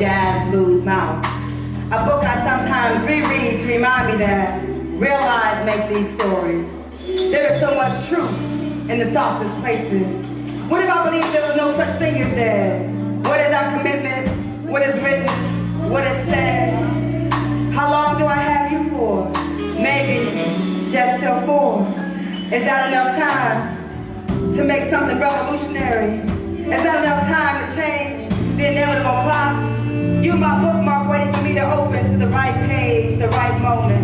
jazz blues mouth. A book I sometimes reread to remind me that real eyes make these stories. There is so much truth in the softest places. What if I believe there was no such thing as dead? What is our commitment? What is written? What is said? How long do I have you for? Maybe just till 4. Is that enough time to make something revolutionary? Is that enough time to change the inevitable clock? You my bookmark waiting for me to open to the right page, the right moment.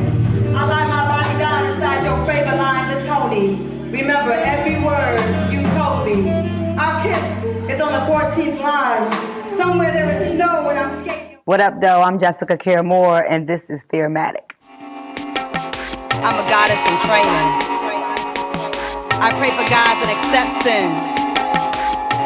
I lie my body down inside your favorite lines of Tony. Remember every word you told me. Our kiss is on the 14th line. Somewhere there is snow when I'm skating. What up, though? I'm Jessica Care Moore, and this is Theorematic. I'm a goddess in training. I pray for gods that accept sin.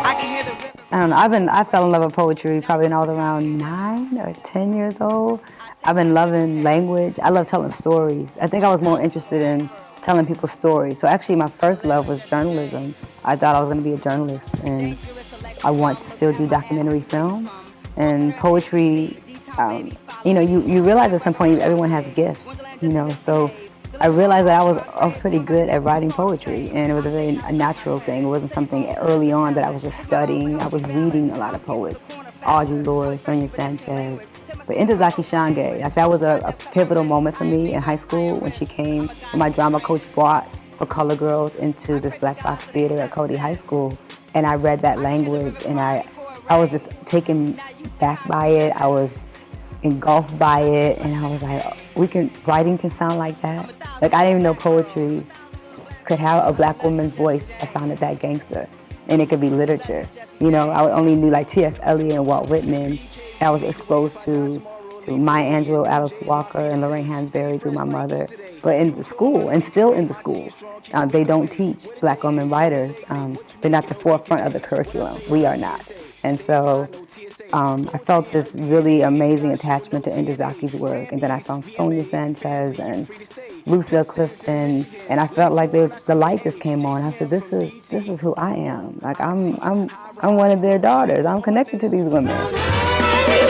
I can hear the river. I don't know. I fell in love with poetry probably when I was around 9 or 10 years old. I've been loving language. I love telling stories. I think I was more interested in telling people stories. So actually, my first love was journalism. I thought I was going to be a journalist, and I want to still do documentary film. And poetry, you realize at some point everyone has gifts, so I realized that I was pretty good at writing poetry, and it was a natural thing. It wasn't something early on that I was just studying. I was reading a lot of poets, Audre Lorde, Sonia Sanchez, but Ntozake Shange. Like, that was a pivotal moment for me in high school when she came, when my drama coach brought for Color Girls into this Black Box Theater at Cody High School, and I read that language, and I was just taken back by it. I was engulfed by it, and I was like, writing can sound like that. Like, I didn't even know poetry could have a Black woman's voice that sounded that gangster, and it could be literature. I only knew like T.S. Eliot and Walt Whitman. I was exposed to Maya Angelou, Alice Walker, and Lorraine Hansberry through my mother. But in the school, and still in the schools, they don't teach Black women writers. They're not the forefront of the curriculum. We are not. And so I felt this really amazing attachment to Ntozake's work. And then I saw Sonia Sanchez and Lucille Clifton, and I felt like the light just came on. I said, this is who I am. Like, I'm one of their daughters. I'm connected to these women.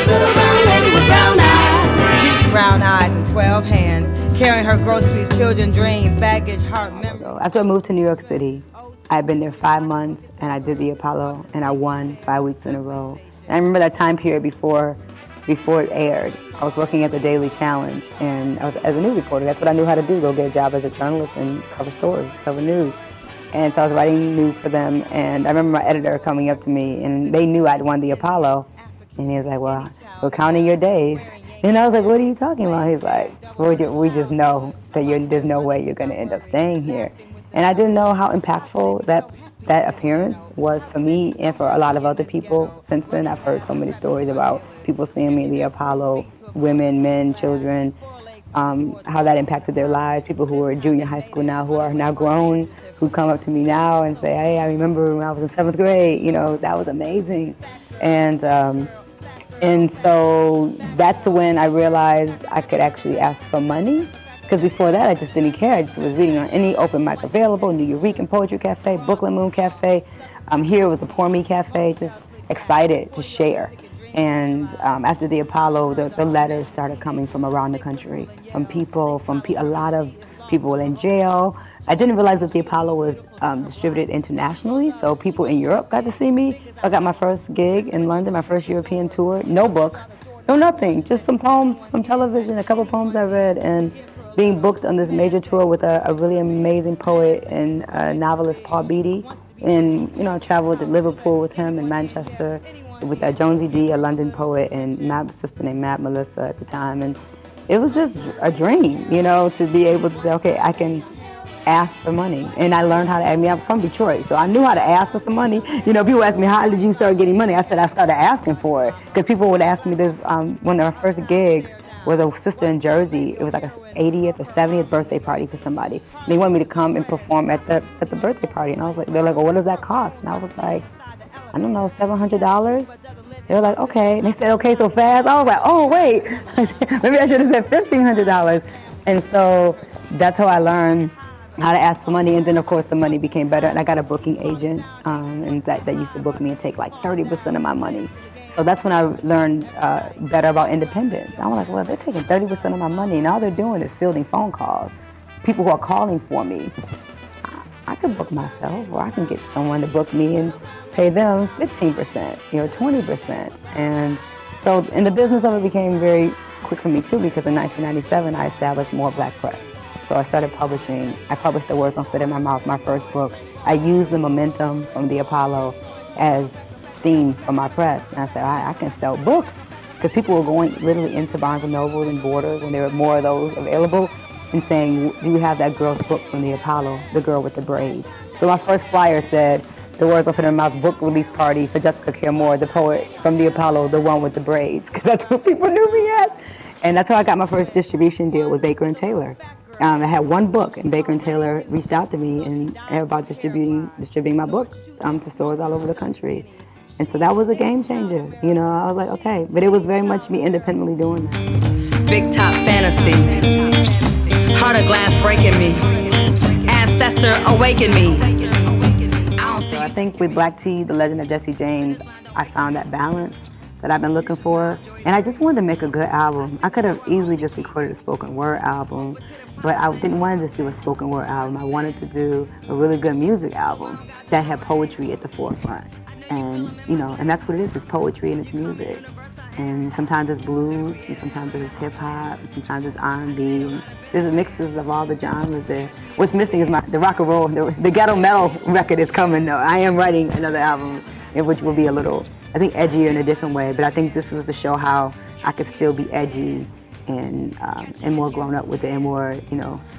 Little brown lady with brown eyes, deep brown eyes and 12 hands, carrying her groceries, children, dreams, baggage, heart, memory. After I moved to New York City, I had been there 5 months, and I did the Apollo, and I won 5 weeks in a row. And I remember that time period before it aired. I was working at the Daily Challenge, and I was as a news reporter. That's what I knew how to do, go get a job as a journalist and cover stories, cover news. And so I was writing news for them, and I remember my editor coming up to me, and they knew I'd won the Apollo. And he was like, well, we're counting your days. And I was like, what are you talking about? He's like, we just know that there's no way you're going to end up staying here. And I didn't know how impactful that appearance was for me and for a lot of other people. Since then, I've heard so many stories about people seeing me in the Apollo, women, men, children, how that impacted their lives. People who are in junior high school now, who are now grown, who come up to me now and say, hey, I remember when I was in 7th grade, that was amazing. And so that's when I realized I could actually ask for money. Because before that, I just didn't care. I just was reading on any open mic available, New Eurekan Poetry Cafe, Brooklyn Moon Cafe. Here was the Pour Me Cafe, just excited to share. And after the Apollo, the letters started coming from around the country, from a lot of people in jail. I didn't realize that the Apollo was distributed internationally, so people in Europe got to see me. So I got my first gig in London, my first European tour. No book, no nothing, just some poems from television, a couple poems I read, and being booked on this major tour with a really amazing poet and novelist, Paul Beatty. And, I traveled to Liverpool with him and Manchester with Jonesy D, a London poet, and my sister named Matt Melissa at the time. And it was just a dream, to be able to say, okay, I can ask for money. And I learned how to, I'm from Detroit, so I knew how to ask for some money. People ask me, how did you start getting money? I said, I started asking for it. Because people would ask me this, one of our first gigs was a sister in Jersey. It was like a 80th or 70th birthday party for somebody. And they wanted me to come and perform at the birthday party. And I was like, they're like, well, what does that cost? And I was like, I don't know, $700? They were like, okay. And they said, okay, so fast? I was like, oh, wait. Maybe I should have said $1,500. And so that's how I learned how to ask for money. And then, of course, the money became better. And I got a booking agent, and that used to book me and take like 30% of my money. So that's when I learned better about independence. I was like, well, they're taking 30% of my money, and all they're doing is fielding phone calls. People who are calling for me. I could book myself, or I can get someone to book me and pay them 15%, 20%. And so, and the business of it became very quick for me too, because in 1997 I established More Black Press. So I started publishing. I published The Words Don't Fit in My Mouth, my first book. I used the momentum from the Apollo as steam for my press, and I said I can sell books, because people were going literally into Barnes & Noble and Borders, and there were more of those available, and saying, do you have that girl's book from the Apollo, the girl with the braids? So my first flyer said, The Words Don't Fit in My Mouth book release party for Jessica Care Moore, the poet from the Apollo, the one with the braids, because that's what people knew me as. And that's how I got my first distribution deal with Baker & Taylor. I had one book, and Baker & Taylor reached out to me and about distributing my book to stores all over the country. And so that was a game changer. I was like, okay. But it was very much me independently doing that. Big top fantasy. Heart of glass breaking me. Ancestor awaken me. So I think with Black Tea, the legend of Jessi James, I found that balance that I've been looking for. And I just wanted to make a good album. I could have easily just recorded a spoken word album, but I didn't want to just do a spoken word album. I wanted to do a really good music album that had poetry at the forefront. And, and that's what it is. It's poetry and it's music. And sometimes it's blues, and sometimes it's hip hop, and sometimes it's R&B. And there's mixes of all the genres there. What's missing is the rock and roll. The ghetto metal record is coming though. I am writing another album, which will be a little, I think, edgier in a different way. But I think this was to show how I could still be edgy and more grown up with it, and more,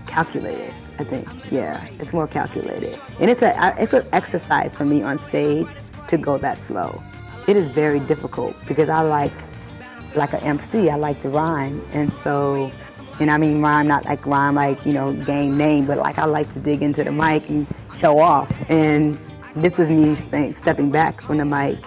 calculated. I think, yeah, it's more calculated. And it's an exercise for me on stage to go that slow. It is very difficult, because I like an MC, I like to rhyme. And so, and I mean rhyme, not like rhyme like, game name, but like I like to dig into the mic and show off. And this is me stepping back from the mic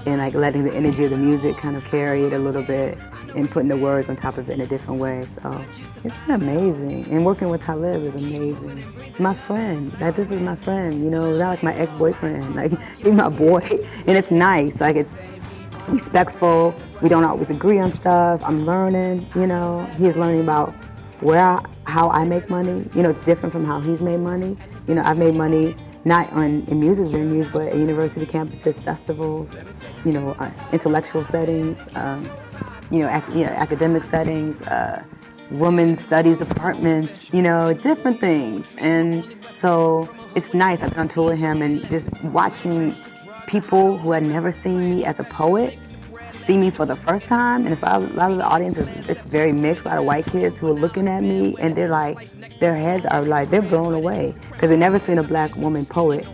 and like letting the energy of the music kind of carry it a little bit, and putting the words on top of it in a different way. So it's been amazing. And working with Talib is amazing. My friend, this is my friend, not like my ex-boyfriend. Like, he's my boy. And it's nice, like it's respectful. We don't always agree on stuff. I'm learning, he's learning about how I make money. It's different from how he's made money. I've made money not in music venues, but at university campuses, festivals, intellectual settings, academic settings, women's studies departments, different things. And so it's nice. I've been on tour with him, and just watching people who had never seen me as a poet see me for the first time. And it's a lot of the audience it's very mixed. A lot of white kids who are looking at me, and they're like, their heads are like, they're blown away, because they've never seen a black woman poet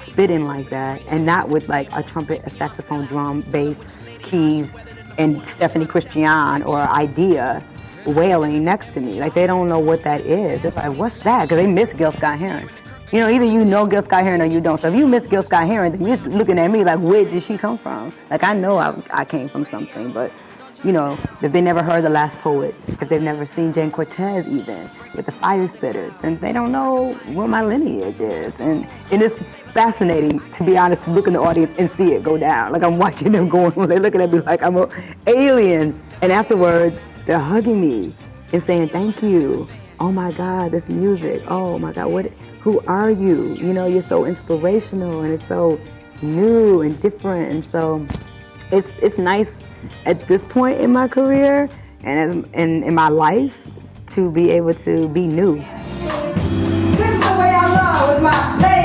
spitting like that, and not with like a trumpet, a saxophone, drum, bass, keys, and Stephanie Christian or Idea wailing next to me. Like, they don't know what that is. It's like, what's that? Because they miss Gil Scott-Heron. Either you know Gil Scott-Heron or you don't. So if you miss Gil Scott-Heron, then you're looking at me like, where did she come from? Like, I know I came from something, but, if they never heard the Last Poets, if they've never seen Jane Cortez even, with the Fire Spitters, then they don't know what my lineage is. And it's fascinating, to be honest, to look in the audience and see it go down. Like, I'm watching them going, they're looking at me like I'm an alien. And afterwards, they're hugging me and saying, thank you. Oh my God, this music. Oh my God, who are you? You're so inspirational, and it's so new and different. And so it's nice at this point in my career and in my life to be able to be new. This is the way I love with my lady.